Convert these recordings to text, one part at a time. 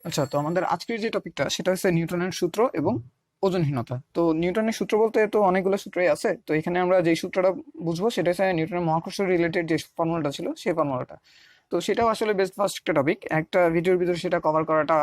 আচ্ছা, তো আমাদের আজকের যে টপিকটা সেটা হচ্ছে নিউটনের সূত্র এবং ওজনহীনতা। তো নিউটনের সূত্র বলতে তো অনেকগুলো সূত্রই আছে। তো এখানে আমরা যেই সূত্রটা বুঝবো সেটা হচ্ছে নিউটনের মহাকর্ষ রিলেটেড যে ফর্মুলাটা ছিল সেই ফর্মুলাটা। তো সেটাও আসলে বেস্ট ফার্স্ট একটা টপিক, একটা ভিডিওর ভিতরে সেটা কভার করাটা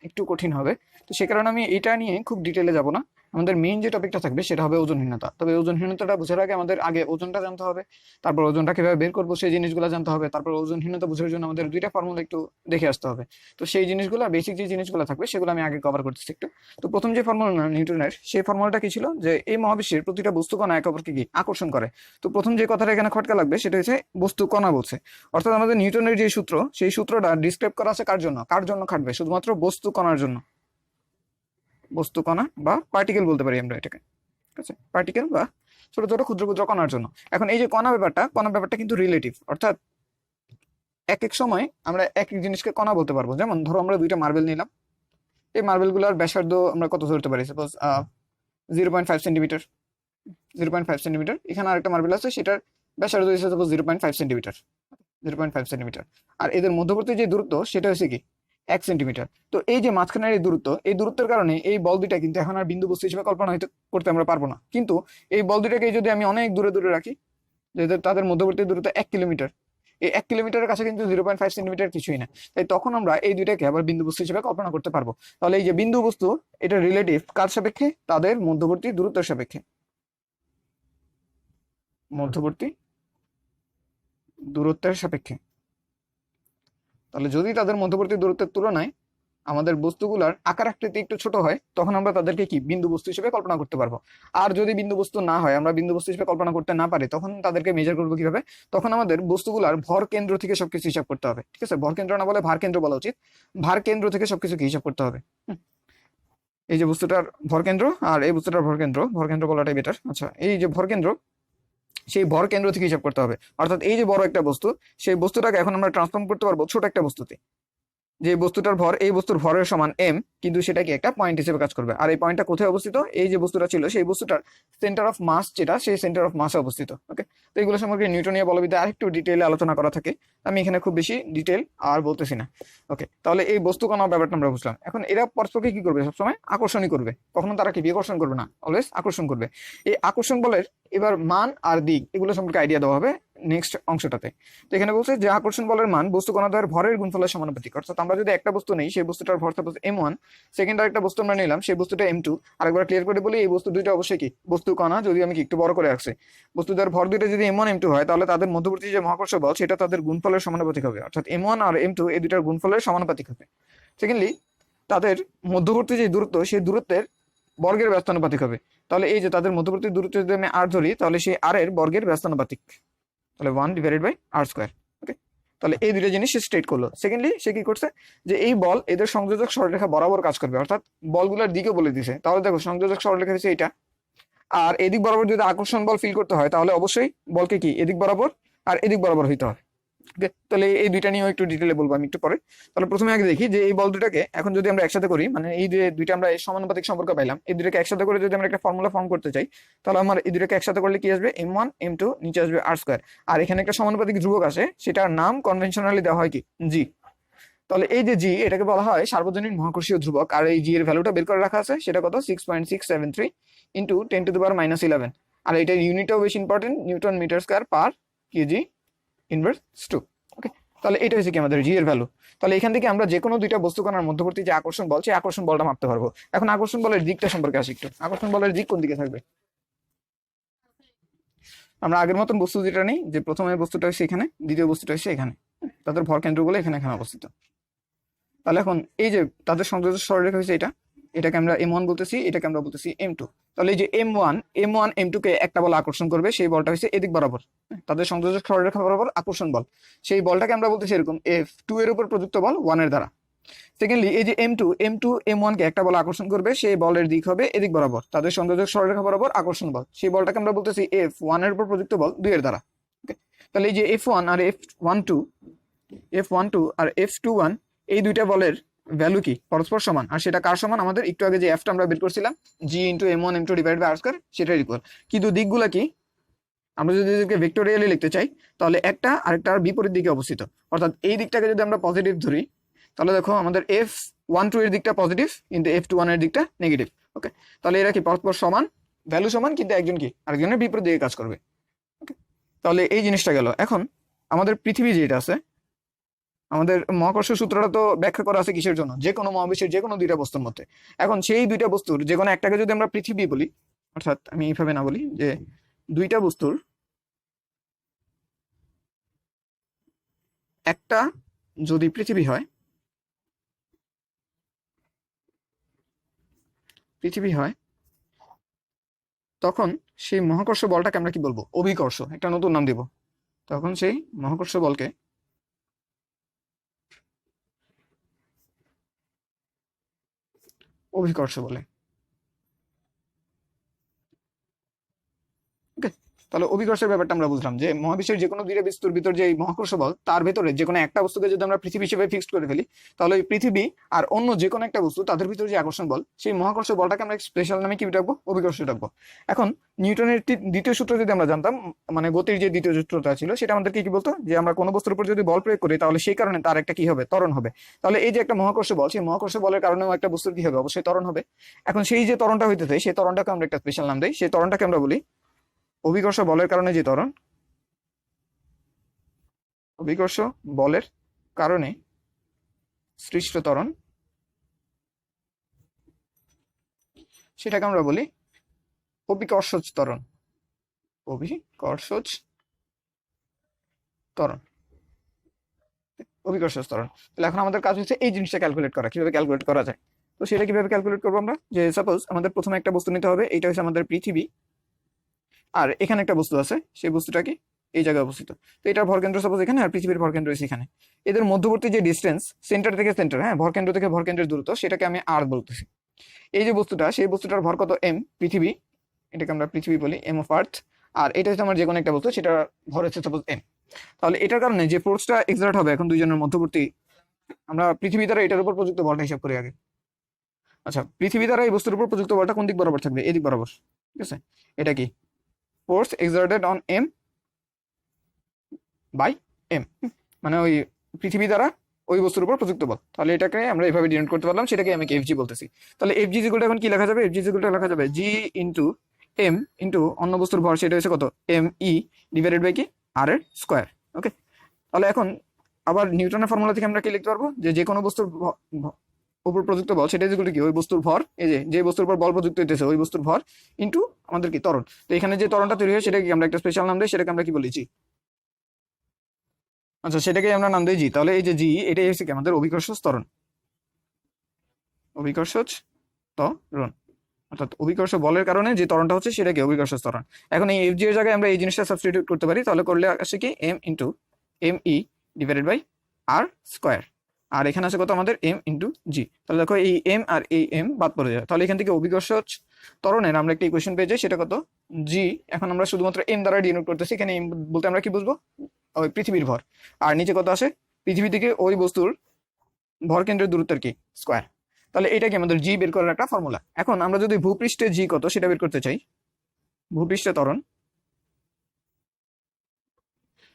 একটু কঠিন হবে। তো সে কারণে আমি এটা নিয়ে খুব ডিটেলে যাব না। আমাদের মেইন যে টপিকটা থাকবে সেটা হবে ওজনহীনতা। তবে ওজনহীনতাটা বোঝার আগে আমাদের আগে ওজনটা জানতে হবে, তারপর ওজনটা কিভাবে বের করবো সেই জিনিসগুলো জানতে হবে, তারপর ওজনহীনতা বোঝার জন্য আমাদের দুইটা ফর্মুলা একটু দেখে আসতে হবে। তো সেই জিনিসগুলো, বেসিক যে জিনিসগুলো থাকবে সেগুলো আমি আগে কভার করতেছি একটু। তো প্রথম যে ফর্মুলা নিউটনের, সেই ফর্মুলাটা কি ছিল যে এই মহাবিশ্বের প্রতিটা বস্তু কণা একে অপরকে কি আকর্ষণ করে। তো প্রথম যে কথাটা এখানে খটকা লাগবে সেটা হচ্ছে বস্তু কণা বলছে। অর্থাৎ আমাদের নিউটনের যে সূত্র, সেই সূত্রটা ডিসক্রাইব করা আছে কার জন্য, কার জন্য খাটবে, শুধুমাত্র বস্তু কণার জন্য। বস্তু কণা বা পার্টিকেল বলতে পারি আমরা এটাকে, ঠিক আছে, পার্টিকেল বা ছোট ছোট ক্ষুদ্র ক্ষুদ্র কণার জন্য। এখন এই যে কণা ব্যাপারটা কিন্তু রিলেটিভ, অর্থাৎ এক এক সময় আমরা এক এক জিনিসকে কণা বলতে পারবো। যেমন ধরো আমরা দুইটা মার্বেল নিলাম, এই মার্বেলগুলোর ব্যাসার্ধ আমরা কত ধরতে পারি, সাপোজ 0.5 সেন্টিমিটার। 0.5 সেন্টিমিটার। এখানে আরেকটা মার্বেল আছে, সেটার ব্যাসার্ধ হচ্ছে সাপোজ 0.5 সেন্টিমিটার। 0.5 সেন্টিমিটার। আর এদের মধ্যবর্তী যে দূরত্ব সেটা হচ্ছে কি 1 সেন্টিমিটার। তো এই যে মাঝখানের এই দূরত্ব, এই দূরত্বের কারণে এই বল দুইটা কিন্তু এখন আর বিন্দু বস্তু হিসেবে কল্পনা হয়তো করতে আমরা পারবো না। কিন্তু এই বল দুইটাকে যদি আমি অনেক দূরে দূরে রাখি, যে তাদের মধ্যবর্তী দূরত্ব 1 কিলোমিটার, এই 1 কিলোমিটারের কাছে কিন্তু 0.5 সেন্টিমিটার কিছুই না। তাই তখন আমরা এই দুইটাকে আবার বিন্দু বস্তু হিসেবে কল্পনা করতে পারবো। তাহলে এই যে বিন্দু বস্তু, এটা রিলেটিভ কার সাপেক্ষে, তাদের মধ্যবর্তী দূরত্বের সাপেক্ষে। মধ্যবর্তী দূরত্বের সাপেক্ষে। তাহলে যদি তাদের মধ্যবর্তী দূরত্বের তুলনায় আমাদের বস্তুগুলার আকার আকৃতি একটু ছোট হয়, তখন আমরা তাদেরকে কি বিন্দু বস্তু হিসেবে কল্পনা করতে পারবো। আর যদি বিন্দু বস্তু না হয়, আমরা বিন্দু বস্তু হিসেবে কল্পনা করতে না পারি, তখন তাদেরকে মেজার করবো কিভাবে? তখন আমাদের বস্তুগুলার ভর কেন্দ্র থেকে সবকিছু হিসাব করতে হবে, ঠিক আছে। ভর কেন্দ্র না বলে ভার কেন্দ্র বলা উচিত। ভার কেন্দ্র থেকে সবকিছু কি হিসাব করতে হবে। এই যে বস্তুটার ভর কেন্দ্র আর এই বস্তুটার ভর কেন্দ্র, ভর কেন্দ্র বলাটাই বেটার। আচ্ছা, এই যে ভর কেন্দ্র, সেই ভর কেন্দ্র থেকে হিসাব করতে হবে। অর্থাৎ এই যে বড় একটা বস্তু, সেই বস্তুটাকে এখন আমরা ট্রান্সফর্ম করতে পারবো ছোট একটা বস্তুতে। যে বস্তুটার ভর এই বস্তুর ভরের সমান এম, কিন্তু সেটা কি একটা পয়েন্ট হিসেবে কাজ করবে। আর এই পয়েন্টটা কোথায় অবস্থিত? এই যে বস্তুটা ছিল সেই বস্তুটার সেন্টার অফ মাস, যেটা সেই সেন্টার অফ মাসে অবস্থিত। ওকে, তো এগুলো সম্পর্কে নিউটনীয় বলবিদ্যা আরেকটু ডিটেইলে আলোচনা করা থাকে, আমি এখানে খুব বেশি ডিটেল আর বলতেছি না। ওকে, তাহলে এই বস্তু কণা ব্যাপারটা আমরা বুঝলাম। এখন এরা পরস্পরকে কি করবে? সবসময় আকর্ষণই করবে। কখনো তারা কি বিকর্ষণ করবে না, অলওয়েজ আকর্ষণ করবে। এই আকর্ষণ বলের এবার মান আর দিক এগুলো সম্পর্কে আইডিয়া দেওয়া হবে নেক্সট অংশটাতে। তো এখানে বলছে যে আকর্ষণ বলের মান বস্তু কণাদ্বয়ের ভরের গুণফলের সমানুপাতিক। অর্থাৎ আমরা যদি একটা বস্তু নেই, সেই বস্তুটার ভর সাপোজ m1, সেকেন্ড আরেকটা বস্তু আমরা নিলাম, সেই বস্তুটা m2। আরেকবার ক্লিয়ার করে বলি, এই বস্তু দুইটা অবশ্যই কি বস্তু কণা, যদি আমি কি একটু বড় করে রাখছি। বস্তুদের ভর দুইটা যদি m1 m2 হয়, তাহলে তাদের মধ্যবর্তী যে মহাকর্ষ বল সেটা তাদের গুণফলের সমানুপাতিক হবে। অর্থাৎ m1 আর m2 এই দুইটার গুণফলের সমানুপাতিক হবে। সেকেন্ডলি, তাদের মধ্যবর্তী যে দূরত্ব, সেই দূরত্বের বর্গের ব্যস্তানুপাতিক হবে। তাহলে এই যে তাদের মধ্যবর্তী দূরত্ব যদি আমি r ধরি, তাহলে সেই r এর বর্গের ব্যস্তানুপাতিক, তাহলে 1/r²। ওকে, তাহলে এই দুটো জিনিস সে স্টেট করলো। সেকেন্ডলি, সে কি করছে যে এই বল এদের সংযোজক সরলরেখা বরাবর কাজ করবে, অর্থাৎ বলগুলোর দিকে বলে দিছে। তাহলে দেখো সংযোজক সরলরেখা হচ্ছে এটা, আর এদিক বরাবর যদি আকর্ষণ বল ফিল করতে হয়, তাহলে অবশ্যই বলকে কি এদিক বরাবর আর এদিক বরাবর হইতে হবে। ওকে, তাহলে এই দুইটা নিয়েও একটু ডিটেলে বলবো আমি একটু পরে। তাহলে প্রথমে আগে দেখি যে এই বল দুটাকে এখন যদি আমরা একসাথে করি, মানে এই যে দুইটা আমরা সমানুপাতিক সম্পর্ক পাইলাম, এই দুটাকে একসাথে করে যদি আমরা একটা ফর্মুলা ফর্ম করতে চাই, তাহলে আমার এই দুটাকে একসাথে করলে কি আসবে? m1 m2, নিচে আসবে r²। আর এখানে একটা সমানুপাতিক ধ্রুবক আসে, সেটার নাম কনভেনশনালি দেওয়া হয় কি জি। তাহলে এই যে জি, এটাকে বলা হয় সার্বজনীন মহাকর্ষীয় ধ্রুবক। আর এই জি এর ভ্যালুটা বের করে রাখা আছে, সেটা কত? 6.673 ইন্টু 10⁻⁻11। আর এটার ইউনিটটাও বেশি important, newton metre square per kg inverse 2। Okay, তাহলে এটা হচ্ছে কি আমাদের জি এর ভ্যালু। তাহলে এখান থেকে আমরা যে কোনো দুইটা বস্তু কণার মধ্যবর্তী যে আকর্ষণ বল, সেই আকর্ষণ বলটা মাপতে পারবো। এখন আকর্ষণ বলের দিকটা সম্পর্কে আসি একটু। আকর্ষণ বলের দিক কোন দিকে থাকবে? আমরা আগের মতন বস্তু যেটা নেই, যে প্রথমে বস্তুটা হচ্ছে এখানে, দ্বিতীয় বস্তুটা হচ্ছে এখানে, তাদের ভর কেন্দ্রগুলো এখানে এখানে অবস্থিত। তাহলে এখন এই যে তাদের সংযোজক সরলরেখা হচ্ছে এটা, এটাকে আমরা m1 বলতেছি, এটাকে আমরা বলতেছি m2। তাহলে এই যে m1 m2 কে একটা বল আকর্ষণ করবে, সেই বলটা হচ্ছে এদিক বরাবর, তাদের সংযোজক সরলরেখা বরাবর আকর্ষণ বল। সেই বলটাকে আমরা বলতেছি এরকম f2 এর উপর প্রযুক্ত বল 1 এর দ্বারা। সেকেন্ডলি, এই যে m2 m1 কে একটা বল আকর্ষণ করবে, সেই বলের দিক হবে এদিক বরাবর, তাদের সংযোজক সরলরেখা বরাবর আকর্ষণ বল। সেই বলটাকে আমরা বলতেছি f1 এর উপর প্রযুক্ত বল 2 এর দ্বারা। ওকে, তাহলে এই যে f1 আর f12 আর f21, এই দুইটা বলের ভ্যালু কি পরস্পর সমান। আর সেটা কার সমান? আমাদের একটু আগে যে এফটা আমরা বের করছিলাম, জি into m1 m2 divided by r², সেটার ইকুয়াল। কিন্তু দিকগুলা কি? আমরা যদি এদেরকে ভেক্টোরিয়ালি লিখতে চাই, তাহলে একটা আরেকটার বিপরীত দিকে অবস্থিত। অর্থাৎ এই দিকটাকে যদি আমরা পজিটিভ ধরি, তাহলে দেখো আমাদের F1 2 এর দিকটা পজিটিভ কিন্তু F21 এর দিকটা নেগেটিভ। ওকে, তাহলে এরা কি পরস্পর সমান, ভ্যালু সমান, কিন্তু একজন কি আরেকজনের বিপরীত দিকে কাজ করবে। ওকে, তাহলে এই জিনিসটা গেল। এখন আমাদের পৃথিবী যেটা আছে, আমাদের মহাকর্ষ সূত্রটা তো ব্যাখ্যা করা আছে কিসের জন্য, যে কোনো মহাবিশ্বের যে কোনো দুইটা বস্তুর মধ্যে। এখন সেই দুইটা বস্তুর যে কোনো একটাকে যদি আমরা পৃথিবী বলি, অর্থাৎ আমি এইভাবে না বলি, যে দুইটা বস্তুর একটা যদি পৃথিবী হয়, তখন সেই মহাকর্ষ বলটাকে আমরা কি বলবো, অভিকর্ষ, একটা নতুন নাম দিব। তখন সেই মহাকর্ষ বলকে অভিকর্ষ বলে। ওকে, তাহলে অভিকর্ষের ব্যাপারটা আমরা বুঝলাম, যে মহাবিশ্বের যে কোনো দুইটা বস্তুর ভিতর যে মহাকর্ষ বল, তার ভেতরে যে কোনো একটা বস্তুকে যদি আমরা পৃথিবী হিসেবে ফিক্সড করে ফেলি, তাহলে ওই পৃথিবী আর অন্য যে কোনো একটা বস্তু, তাদের ভিতরে যে আকর্ষণ বল, সেই মহাকর্ষ বলটাকে আমরা স্পেশাল নামে কি ডাকবো, অভিকর্ষ ডাকবো। এখন নিউটনের দ্বিতীয় সূত্র যদি আমরা জানতাম, মানে গতির যে দ্বিতীয় সূত্রটা ছিল, সেটা আমাদেরকে কি বলতো, যে আমরা কোনো বস্তুর উপর যদি বল প্রয়োগ করি, তাহলে সেই কারণে তার একটা কি হবে, ত্বরণ হবে। তাহলে এই যে একটা মহাকর্ষ বল, সেই মহাকর্ষ বলের কারণেও একটা বস্তুর কি হবে, অবশ্যই ত্বরণ হবে। এখন সেই যে ত্বরণটা হইতেছে, সেই ত্বরণটাকে আমরা একটা স্পেশাল নাম দিই, সেই ত্বরণটাকে আমরা বলি অভিকর্ষ বলের কারণে যে ত্বরণ, অভিকর্ষ বলের কারণে সৃষ্ট ত্বরণ, সেটাকে আমরা বলি অভিকর্ষজ ত্বরণ। অভিকর্ষজ ত্বরণ, অভিকর্ষজ ত্বরণ। তাহলে এখন আমাদের কাজ হচ্ছে এই জিনিসটা ক্যালকুলেট করা, কিভাবে ক্যালকুলেট করা যায়। তো সেটা কিভাবে ক্যালকুলেট করবো আমরা, যে সাপোজ আমাদের প্রথমে একটা বস্তু নিতে হবে, এইটা হচ্ছে আমাদের পৃথিবী, আর এখানে একটা বস্তু আছে, সেই বস্তুটা কি এই জায়গায় অবস্থিত। তো এটার ভরকেন্দ্র সাপোজ এখানে, আর পৃথিবীর ভরকেন্দ্র রয়েছে এখানে। এদের মধ্যবর্তী যে ডিস্টেন্স, সেন্টার থেকে সেন্টার, হ্যাঁ, ভরকেন্দ্র থেকে ভরকেন্দ্রের দূরত্ব, সেটাকে আমি আর বলতেছি। এই যে বস্তুটা, সেই বস্তুটার ভর কত, এম, পৃথিবী, এটাকে আমরা পৃথিবী বলি, এম অফ আর্থ। আর এটা হচ্ছে আমার যে কোনো একটা বস্তু, সেটার ভর হচ্ছে সাপোজ এম। তাহলে এটার কারণে যে ফোর্সটা এক্সার্ট হবে এখন দুইজনের মধ্যবর্তী, আমরা পৃথিবী দ্বারা এটার উপর প্রযুক্ত বলটা হিসাব করি আগে। আচ্ছা, পৃথিবী দ্বারা এই বস্তুর উপর প্রযুক্ত বলটা কোন দিক বরাবর থাকবে, এদিক বরাবর। ঠিক আছে, এটা কি force exerted on M by M, মানে ওই পৃথিবী দ্বারা ওই বস্তুর উপর প্রযুক্ত বল। তাহলে এটাকে আমরা এইভাবে ডিনোট করতে পারলাম, সেটাকে আমি এফজি বলতেছি। তাহলে এফজি ইকুয়ালটা এখন কি লেখা যাবে, এফজি ইকুয়ালটা লেখা যাবে জি ইন্টু এম ইন্টু অন্য বস্তুর ভর, সেটা হচ্ছে কত, এম ই ডিভাইডেড বাই কি, আর এর স্কোয়ার। ওকে, তাহলে এখন আবার নিউটনের ফর্মুলা থেকে আমরা কি লিখতে পারবো, যে কোনো বস্তুর উপর প্রযুক্ত বল, সেটা ইকুয়াল কি, ওই বস্তুর ভর, এই যে বস্তুর উপর বল প্রযুক্ত হইতেছে ওই বস্তুর ভর ইন্টু আমাদের কি ত্বরণ। তো এখানে যে ত্বরণটা তৈরি হয়, সেটাকে আমরা একটা স্পেশাল নাম দিই, সেটাকে আমরা কি বলি, জি। আচ্ছা, সেটাকে আমরা নাম দিই জি। তাহলে এই যে জি, এটাই হচ্ছে কি আমাদের অভিকর্ষজ ত্বরণ, অভিকর্ষজ ত্বরণ, অর্থাৎ অভিকর্ষ বলের কারণে যে ত্বরণটা হচ্ছে, সেটাকে অভিকর্ষজ ত্বরণ। এখন এই এফ জি এর জায়গায় আমরা এই জিনিসটা সাবস্টিটিউট করতে পারি, তাহলে করলে আসে কি M into M E divided by R square. আর এখানে আছে কত আমাদের, এম ইন্টু জি। তাহলে দেখো এই এম আর এই এম বাদ পড়ে যায়, তাহলে এখান থেকে অভিকর্ষজ ত্বরণের আমরা একটা ইকুয়েশন পেয়ে যাই, সেটা কত, জি। এখন আমরা শুধুমাত্র এম দ্বারা ডিনোট করতেছি, এখানে এম বলতে আমরা কি বুঝবো, ওই পৃথিবীর ভর। আর নিচে কত আসে, পৃথিবী থেকে ওই বস্তুর ভর কেন্দ্রের দূরত্বের কি, স্কোয়ার। তাহলে এটা কি আমাদের জি বের করার একটা ফর্মুলা। এখন আমরা যদি ভূপৃষ্ঠে জি কত সেটা বের করতে চাই, ভূপৃষ্ঠে ত্বরণ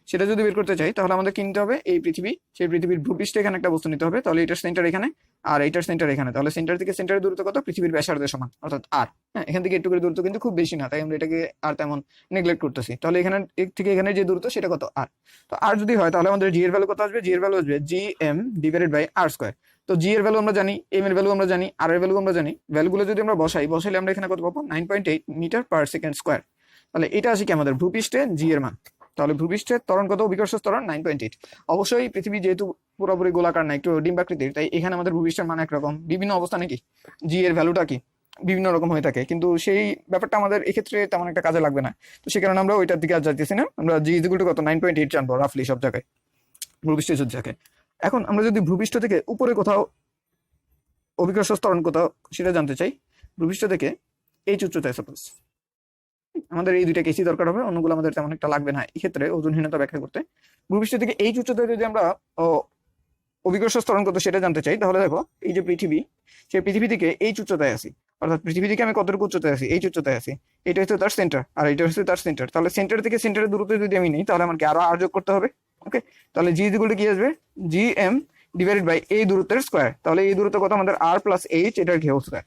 সেটা যদি বের করতে চাই, তাহলে আমাদের কিনতে হবে এই পৃথিবী, সেই পৃথিবীর ভূপৃষ্ঠে এখানে একটা বস্তু নিতে হবে। তাহলে এটার সেন্টার এখানে আর এটার সেন্টার এখানে, তাহলে সেন্টার থেকে সেন্টারের দূরত্ব কত, পৃথিবীর ব্যাসার্ধের সমান, অর্থাৎ আর। হ্যাঁ, এখান থেকে একটু দূরত্ব কিন্তু খুব বেশি না, তাই আমরা এটাকে আর তেমন নেগলেক্ট করতেছি। তাহলে এখানে থেকে এখানে যে দূরত্ব, সেটা কত, আর। তো আর যদি হয়, তাহলে আমাদের জি এর ভ্যালু কত আসবে, জি এর ভ্যালু আসবে G M divided by R square. তো জি এর ভ্যালু আমরা জানি, এম এর ভ্যালু আমরা জানি, আর এর ভ্যালু আমরা জানি। ভ্যালুগুলো যদি আমরা বসাইলে আমরা এখানে কত পাবো, 9.8 মিটার পার সেকেন্ড স্কোয়ার। তাহলে এটা আসে কি আমাদের ভূপৃষ্ঠে জি এর মান। তাহলে ভূপৃষ্ঠের ত্বরণ কত, অভিকর্ষজ ত্বরণ 9.8। অবশ্যই পৃথিবী যেহেতু পুরোপুরি গোলাকার না, একটু ডিম্বাকৃতির, তাই এখানে আমাদের ভূপৃষ্ঠের মান একরকম, বিভিন্ন অবস্থানে কি জি এর ভ্যালুটা কি বিভিন্ন রকম হয়ে থাকে, কিন্তু সেই ব্যাপারটা আমাদের এক্ষেত্রে তেমন একটা কাজে লাগবে না। তো সে কারণে আমরা ওইটার দিকে আর যাইতেছি না, আমরা জি ইকুয়াল টু কত 9.8 জানবো রাফলি সব জায়গায়, ভূপৃষ্ঠের সব জায়গায়। এখন আমরা যদি ভূপৃষ্ঠ থেকে উপরে কোথাও অভিকর্ষজ ত্বরণ কোথাও সেটা জানতে চাই, ভূপৃষ্ঠ থেকে এই উচ্চতায় সাপোজ আমাদের এই দুইটা কেসই দরকার হবে, অন্যগুলো আমাদের তেমন একটা লাগবে না এই ক্ষেত্রে ওজনহীনতা ব্যাখ্যা করতে। ভূপৃষ্ঠ থেকে এই উচ্চতায় যদি আমরা অভিকর্ষ ত্বরণ কত সেটা জানতে চাই, তাহলে দেখো এই যে পৃথিবী, সেই পৃথিবী থেকে এই উচ্চতায় আছি, অর্থাৎ পৃথিবী থেকে আমি কতটুকু উচ্চতায় আছি, এই উচ্চতায় আছি, এটা হচ্ছে তার সেন্টার আর এটা হচ্ছে তার সেন্টার। তাহলে সেন্টার থেকে সেন্টারের দূরত্ব যদি আমি নিই, তাহলে আমাকে আরো আর যোগ করতে হবে। ওকে, তাহলে জি ইকুয়াল টু কি আসবে, জি এম ডিভাইডেড বাই এই দূরত্বের স্কোয়ার। তাহলে এই দূরত্ব কত আমাদের আর প্লাস এইচ, এটার কি হোল স্কোয়ার।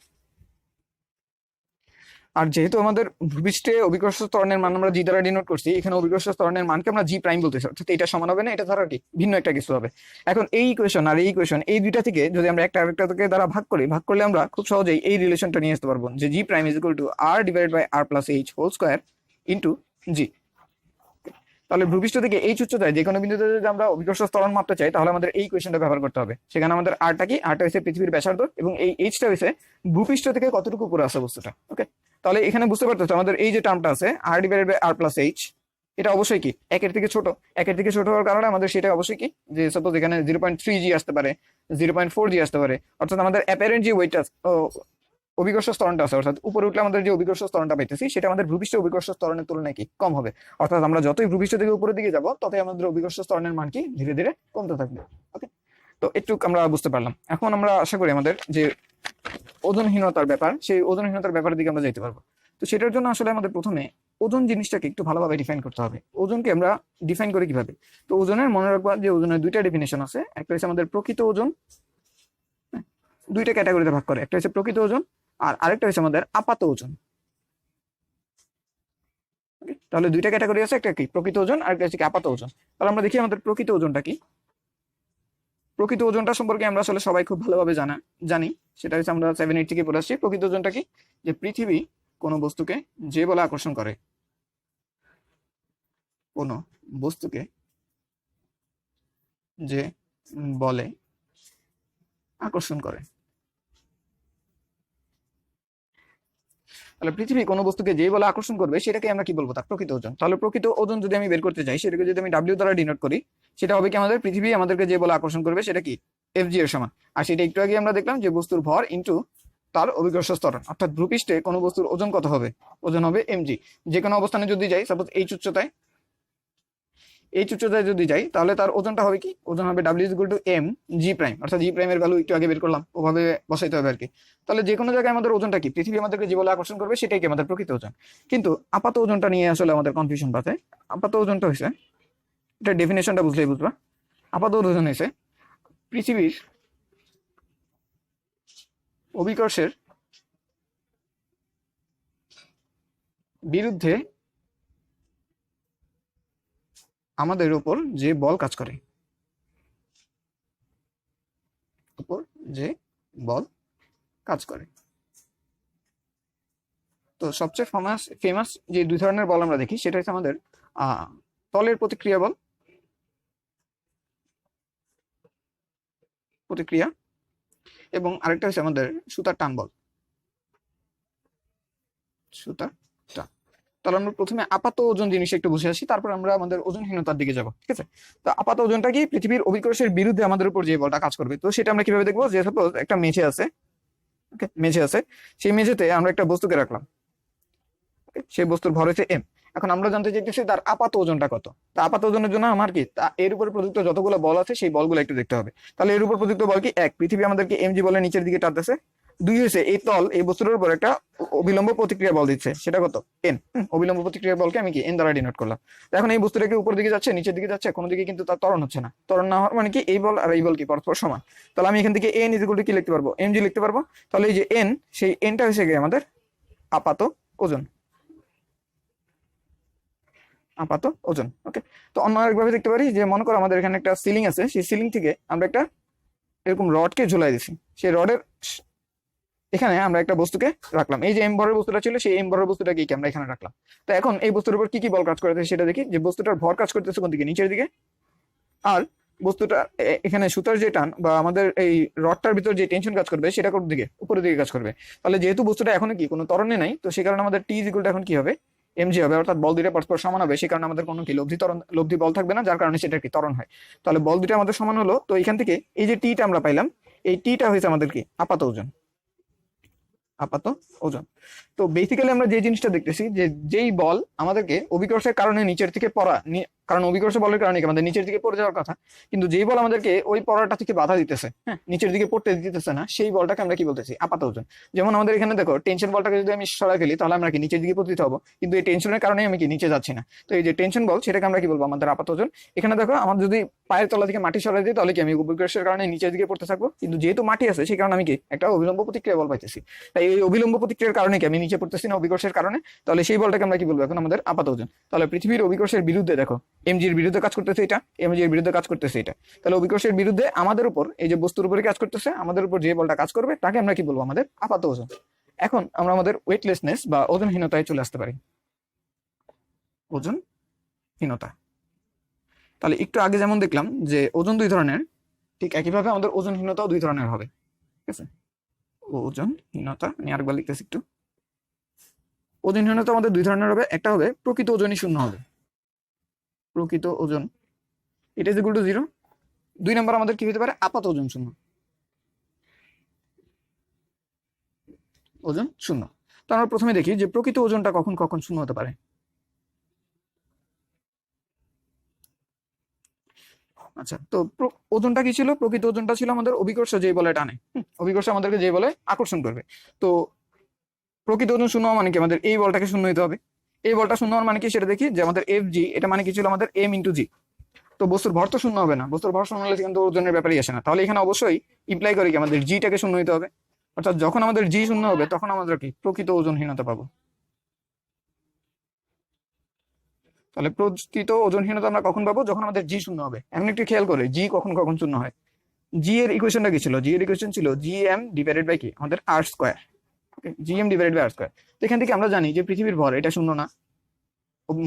আর যেহেতু আমাদের ভূপৃষ্ঠে অভিকর্ষ ত্বরণের মান আমরা জি দ্বারা ডিনোট করছি, এখানে অভিকর্ষ ত্বরণের মানকে আমরা জি প্রাইম বলতেছি, অর্থাৎ এটা সমান হবে না, এটা দ্বারা কি ভিন্ন একটা কিছু হবে। এখন এই ইকুয়েশন আর এই ইকুয়েশন, এই দুইটা থেকে যদি আমরা একটা আরেকটাকে দ্বারা ভাগ করলে আমরা খুব সহজেই এই রিলেশনটা নিয়ে আসতে পারবো যে G prime is equal to R divided by R plus H whole square into G. তাহলে ভূপৃষ্ঠ থেকে এইচ উচ্চতায় যে কোনো বিন্দুতে যদি আমরা অভিকর্ষ ত্বরণ মাপতে চাই, তাহলে আমাদের এই ইকুয়েশনটা ব্যবহার করতে হবে। সেখানে আমাদের আরটা কি, আরটা হচ্ছে পৃথিবীর ব্যাসার্ধ এবং এই এইচটা হচ্ছে ভূপৃষ্ঠ থেকে কতটুকু উপরে আছে বস্তুটা। ওকে, তাহলে এখানে বুঝতে পারতেছো আমাদের এই যে টার্মটা আছে R divided by R plus H, এটা অবশ্যই কি একের থেকে ছোট। একের থেকে ছোট হওয়ার কারণে আমাদের সেটা অবশ্যই কি যে সাপোজ এখানে 0.3g আসতে পারে, 0.4g আসতে পারে, অর্থাৎ আমাদের অ্যাপারেন্ট যে ওয়েটটা অভিকর্ষ স্তরণটা আছে, অর্থাৎ উপরে উঠলে আমাদের যে অভিকর্ষ স্তরণটা পাইতেছি সেটা আমাদের ভূপৃষ্ঠ অভিকর্ষ স্তরণের তুলনায় কি কম হবে। অর্থাৎ আমরা যতই ভূপৃষ্ঠ থেকে উপরের দিকে যাব ততই আমাদের অভিকর্ষ স্তরণের মান কি ধীরে ধীরে কমতে থাকবে। ওকে, তো একটু আমরা বুঝতে পারলাম। এখন আমরা আশা করি আমাদের যে ওজনহীনতার ব্যাপার, সেই ওজনহীনতার ব্যাপারের দিকে আমরা যেতে পারবো। তো সেটার জন্য আসলে আমাদের প্রথমে ওজন জিনিসটাকে একটু ভালোভাবে ডিফাইন করতে হবে। ওজনকে আমরা ডিফাইন করি কিভাবে? তো ওজনের মনে রাখবা যে ওজনের দুইটা ডেফিনেশন আছে। একটা হচ্ছে আমাদের প্রকৃত ওজন, দুইটা ক্যাটাগরিতে ভাগ করে, একটা হচ্ছে প্রকৃত ওজন আর আরেকটা হচ্ছে আমাদের আপাত ওজন। তাহলে দুইটা ক্যাটাগরি আছে, একটা কি প্রকৃত ওজন আর একটা হচ্ছে আপাত ওজন। তাহলে আমরা দেখি আমাদের প্রকৃত ওজনটা কি। প্রকৃত ওজনটা সম্পর্কে আমরা আসলে সবাই খুব ভালোভাবে জানি, সেটা হচ্ছে আমরা 7-8 থেকে পড়ে আসছি। প্রকৃত ওজনটা কি, যে পৃথিবী কোনো বস্তুকে যে বলে আকর্ষণ করে, কোনো বস্তুকে যে বলে আকর্ষণ করে। তাহলে পৃথিবী কোনো বস্তুকে যে বলে আকর্ষণ করবে সেটাকে আমরা কি বলবো, তার প্রকৃত ওজন। তাহলে প্রকৃত ওজন যদি আমি বের করতে চাই, সেটাকে যদি আমি ডাব্লিউ দ্বারা ডিনোট করি, সেটা হবে কি আমাদের পৃথিবী আমাদেরকে যে বলে আকর্ষণ করবে সেটা কি এফজি এর সমান। আর সেটা একটু আগে আমরা দেখলাম যে বস্তুর ভর ইন্টু তার অভিকর্ষ ত্বরণ, অর্থাৎ ভূপৃষ্ঠে কোনো বস্তুর ওজন কত হবে, ওজন হবে এমজি। যে কোনো অবস্থানে যদি যাই, সাপোজ এইচ উচ্চতায় যদি যাই, তাহলে তার ওজনটা হবে কি, ওজন হবে W is equal to M G prime, অর্থাৎ জি প্রাইমের ভ্যালু একটু আগে বের করলাম, ওভাবে বসাইতে হবে আর কি। তাহলে যে কোনো জায়গায় আমাদের ওজনটা কি, পৃথিবী আমাদেরকে যে বলে আকর্ষণ করবে সেটাই কি আমাদের প্রকৃত ওজন। কিন্তু আপাত ওজনটা নিয়ে আসলে আমাদের কনফিউশন পাচ্ছে। আপাত ওজনটা হয়েছে, এটা ডেফিনেশনটা বুঝলেই বুঝবা। আপাত ওজন হয়েছে পৃথিবীর অভিকর্ষের বিরুদ্ধে আমাদের উপর যে বল কাজ করে, উপর যে বল কাজ করে। তো সবচেয়ে ফেমাস যে দুই ধরনের বল আমরা দেখি, সেটা হচ্ছে আমাদের তলের প্রতিক্রিয়া এবং আরেকটা হচ্ছে আমাদের সুতার টান বল, সুতার টান। তাহলে আমরা প্রথমে আপাত ওজন জিনিস একটু বুঝে আসি, তারপর আমরা আমাদের ওজনহীনতার দিকে যাব। ঠিক আছে, তো আপাত ওজনটা কি, পৃথিবীর অভিকর্ষের বিরুদ্ধে আমাদের উপর যে বলটা কাজ করবে। তো সেটা আমরা কিভাবে দেখবো, যে সাপোজ একটা মেঝে আছে, ওকে, মেঝে আছে, সেই মেঝেতে আমরা একটা বস্তুকে রাখলাম, সেই বস্তুর ভর হচ্ছে এম। এখন আমরা জানতে চাইতেছি তার আপাত ওজনটা কত। তা আপাত ওজনের জন্য আমার কি, এর উপর প্রযুক্ত যতগুলো বল আছে সেই বলগুলো একটু দেখতে হবে। তাহলে এর উপর প্রযুক্ত বল কি, এক, পৃথিবী আমাদেরকে এমজি বলে নিচের দিকে টানতেছে। দুই হয়েছে এই তল, এই বস্তুর উপর একটা অবিলম্ব প্রতিক্রিয়া বল দিচ্ছে, সেটা কত, এন। অবিলম্ব প্রতিক্রিয়া বলকে আমি কি এন দ্বারা ডিনোট করলাম। এখন এই বস্তুটাকে উপর দিকে যাচ্ছে, নিচের দিকে যাচ্ছে, কোনো দিকে কিন্তু তার ত্বরণ হচ্ছে না। ত্বরণ না হওয়ার মানে কি, এই বল আর এই বল কি পরস্পর সমান। তাহলে আমি এখান থেকে এন ইজ ইকুয়াল টু কি লিখতে পারবো, এমজি লিখতে পারবো। তাহলে এই যে এন, সেই এনটা হচ্ছে গিয়ে আমাদের আপাত ওজন, আপাত ওজন। ওকে, তো অন্য আরেকভাবে দেখতে পারি যে মনে করো আমাদের এখানে একটা সিলিং আছে, সেই সিলিং থেকে আমরা একটা এরকম রডকে ঝুলাই দিছি, সেই রডের এখানে আমরা একটা বস্তুকে রাখলাম। এই যে এম ভরের বস্তুটা ছিল, সেই এম ভরের বস্তুটাকে আমরা এখানে রাখলাম। তো এখন এই বস্তুর উপর কি কি বল কাজ করতেছে সেটা দেখি, যে বস্তুটার ভর কাজ করতেছে কোন দিকে, নিচের দিকে। আর বস্তুটা এখানে সুতার যে টান বা আমাদের এই রডটার ভিতর যে টেনশন কাজ করবে সেটা কোন দিকে, উপরের দিকে কাজ করবে। তাহলে যেহেতু বস্তুটা এখনো কি কোনো ত্বরণে নাই, তো সেই কারণে আমাদের টি ইজ ইকুয়াল টু এখন কি হবে, এমজি হবে, অর্থাৎ বল দুইটা পরস্পর সমান হবে। সেই কারণে আমাদের কোনো কি লব্ধি বল থাকবে না, যার কারণে সেটা কি ত্বরণ হয়। তাহলে বল দুইটা আমাদের সমান হলো। তো এখান থেকে এই যে টিটা আমরা পাইলাম, এই টিটা হয়েছে আমাদের কি আপাত ওজন, আপাত ওজন। তো বেসিক্যালি আমরা যে জিনিসটা দেখতেছি, যে যেই বল আমাদেরকে অভিকর্ষের কারণে নিচের থেকে কারণ অভিকর্ষ বলের কারণে কি আমাদের নিচের দিকে পড়ে যাওয়ার কথা, কিন্তু যেই বল আমাদেরকে ওই পড়াটা থেকে বাধা দিতেছে, হ্যাঁ, নিচের দিকে পড়তে দিতেছে না, সেই বলটাকে আমরা কি বলতেছি? আপাত ওজন। যেমন আমাদের এখানে দেখো টেনশন বলটাকে যদি আমি সরাই ফেলি তাহলে আমরা কি নিচের দিকে পতিত হবো, কিন্তু এই টেনশনের কারণে আমি কি নিচে যাচ্ছি না। তো এই যে টেনশন বল সেটাকে আমরা কি বলবো? আমাদের আপাত ওজন। এখানে দেখো আমার যদি পায়ের তলা থেকে মাটি সরাই দিই তাহলে কি আমি অভিকর্ষের কারণে নিচের দিকে পড়তে থাকবো, কিন্তু যেহেতু মাটি আছে সেই কারণে আমি কি একটা অবিলম্ব প্রতিক্রিয়া বল পাইতেছি। তাই এই অবিলম্ব প্রতিক্রিয়ার কারণে কি আমি নিচে পড়তেছি না অভিকর্ষের কারণে, তাহলে সেই বলটাকে আমরা কি বলবো এখন? আমাদের আপাত ওজন। তাহলে পৃথিবীর অভিকর্ষের বিরুদ্ধে দেখো এমজির বিরুদ্ধে কাজ করতেছে এটা, এমজির বিরুদ্ধে কাজ করতেছে এটা, তাহলে অভিকর্ষের বিরুদ্ধে আমাদের উপর এই যে বস্তুর উপরে কাজ করতেছে, আমাদের উপর যে বলটা কাজ করবে তাকে আমরা কি বলবো? আমাদের আপাত ওজন। এখন আমরা আমাদের ওয়েটলেসনেস বা ওজনহীনতায় চলে আসতে পারি। ওজনহীনতা, তাহলে একটু আগে যেমন দেখলাম যে ওজন দুই ধরনের, ঠিক একইভাবে আমাদের ওজনহীনতাও দুই ধরনের হবে। ঠিক আছে, ওজনহীনতা আমি আরেকবার লিখতেছি একটু। ওজনহীনতা আমাদের দুই ধরনের হবে, একটা হবে প্রকৃত ওজনই শূন্য হবে, প্রকৃত ওজন এটা ইজ ইকুয়াল টু 0। 2 নম্বর আমাদের কি হতে পারে? আপাত ওজন শূন্য, ওজন শূন্য। তো আমরা প্রথমে দেখি যে প্রকৃত ওজনটা কখন কখন শূন্য হতে পারে। আচ্ছা, তো ওজনটা কি ছিল? প্রকৃত ওজনটা ছিল আমাদের অভিকর্ষ যে বলে টানে, অভিকর্ষ আমাদেরকে যে বলে আকর্ষণ করবে। তো প্রকৃত ওজন শূন্য হওয়া মানে কি? আমাদের এই বলটাকে শূন্য হতে হবে। এই বলটা শূন্য হওয়ার মানে কি সেটা দেখি, যে আমাদের এফ জি, এটা মানে কি ছিল? আমাদের এম ইন্টু জি। তো বস্তুর ভর তো শূন্য হবে না, বস্তুর ভর শূন্য হলে কিন্তু ওজনের ব্যাপারই আসে না। তাহলে এখানে অবশ্যই ইমপ্লাই করে কি আমাদের জিটাকে শূন্য হতে হবে। অর্থাৎ যখন আমাদের জি শূন্য হবে তখন আমাদের কি প্রকৃত ওজনহীনতা পাবো। তাহলে প্রকৃত ওজনহীনতা আমরা কখন পাবো? যখন আমাদের জি শূন্য হবে। এখন একটু খেয়াল করে জি কখন কখন শূন্য হয়। জি এর ইকুয়েশনটা কি ছিল? জি এর ইকুয়েশন ছিল জি এম ডিভাইডেড বাই কি আমাদের R square. Okay, G M divided by R square. তো এখান থেকে আমরা জানি যে পৃথিবীর ভর এটা শূন্য না,